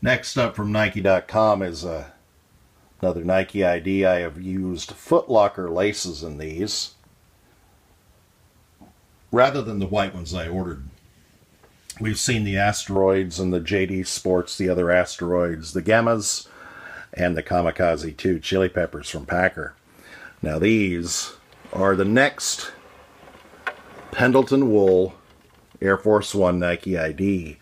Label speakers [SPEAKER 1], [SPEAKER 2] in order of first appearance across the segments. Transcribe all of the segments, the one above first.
[SPEAKER 1] Next up from Nike.com is another Nike ID. I have used Foot Locker laces in these rather than the white ones I ordered. We've seen the Asteroids and the JD Sports, the other Asteroids, the Gammas, and the Kamikaze 2 Chili Peppers from Packer. Now these are the next Pendleton wool Air Force One Nike ID.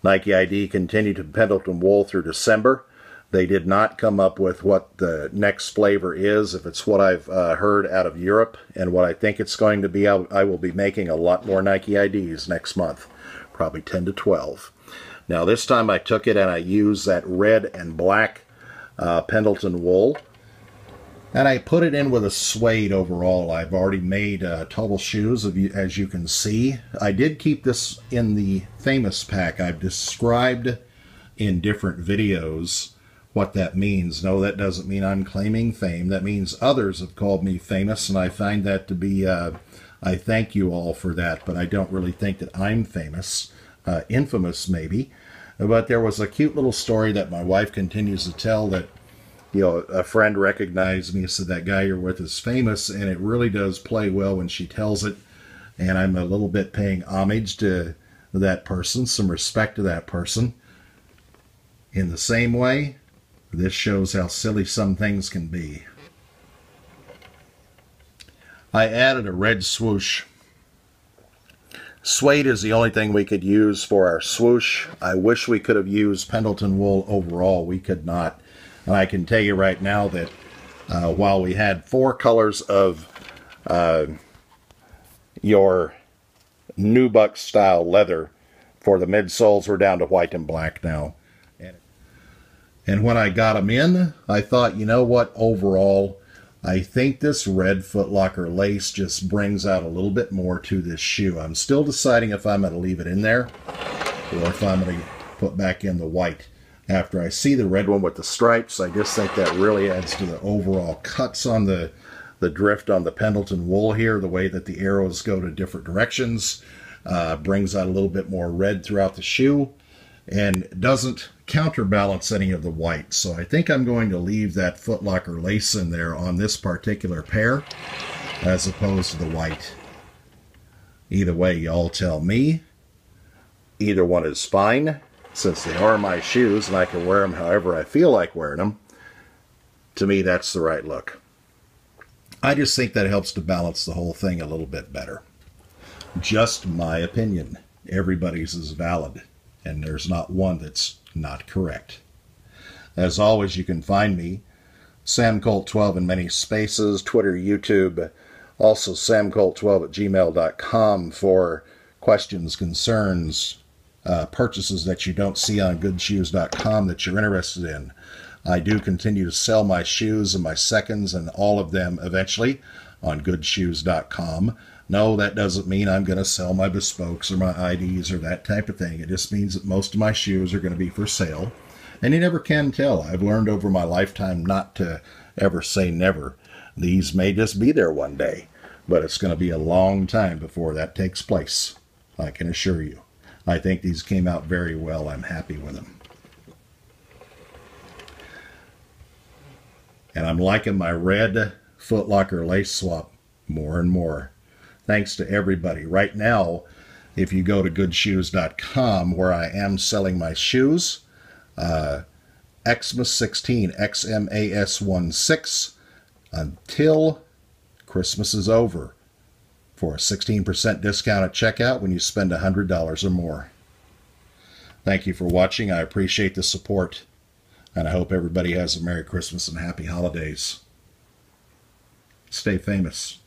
[SPEAKER 1] Nike ID continued to Pendleton wool through December. They did not come up with what the next flavor is. If it's what I've heard out of Europe and what I think it's going to be, I will be making a lot more Nike IDs next month. Probably 10 to 12. Now this time I took it and I used that red and black Pendleton wool. And I put it in with a suede overall. I've already made total shoes, as you can see. I did keep this in the Famous pack. I've described in different videos what that means. No, that doesn't mean I'm claiming fame. That means others have called me famous, and I find that to be, I thank you all for that, but I don't really think that I'm famous. Infamous, maybe. But there was a cute little story that my wife continues to tell that, you know, a friend recognized me and said, that guy you're with is famous, and it really does play well when she tells it. And I'm a little bit paying homage to that person, some respect to that person. In the same way, this shows how silly some things can be. I added a red swoosh. Suede is the only thing we could use for our swoosh. I wish we could have used Pendleton wool overall. We could not. And I can tell you right now that while we had 4 colors of your nubuck style leather for the midsoles, we're down to white and black now. And when I got them in, I thought, you know what, overall, I think this red Foot Locker lace just brings out a little bit more to this shoe. I'm still deciding if I'm going to leave it in there or if I'm going to put back in the white. After I see the red one with the stripes, I just think that really adds to the overall cuts on the drift on the Pendleton wool here, the way that the arrows go to different directions. Brings out a little bit more red throughout the shoe and doesn't counterbalance any of the white. So I think I'm going to leave that Foot Locker lace in there on this particular pair as opposed to the white. Either way, y'all tell me. Either one is fine. Since they are my shoes and I can wear them however I feel like wearing them, to me that's the right look. I just think that helps to balance the whole thing a little bit better. Just my opinion. Everybody's is valid, and there's not one that's not correct. As always, you can find me, SamColt12 in many spaces, Twitter, YouTube, also samcolt12@gmail.com for questions, concerns, purchases that you don't see on goodshoes.com that you're interested in. I do continue to sell my shoes and my seconds and all of them eventually on goodshoes.com. No, that doesn't mean I'm going to sell my bespokes or my IDs or that type of thing. It just means that most of my shoes are going to be for sale. And you never can tell. I've learned over my lifetime not to ever say never. These may just be there one day, but it's going to be a long time before that takes place. I can assure you. I think these came out very well. I'm happy with them. And I'm liking my red Foot Locker lace swap more and more. Thanks to everybody. Right now, if you go to goodshoes.com, where I am selling my shoes, Xmas 16, XMAS16, until Christmas is over, for a 16% discount at checkout when you spend $100 or more. Thank you for watching. I appreciate the support, and I hope everybody has a Merry Christmas and Happy Holidays. Stay famous.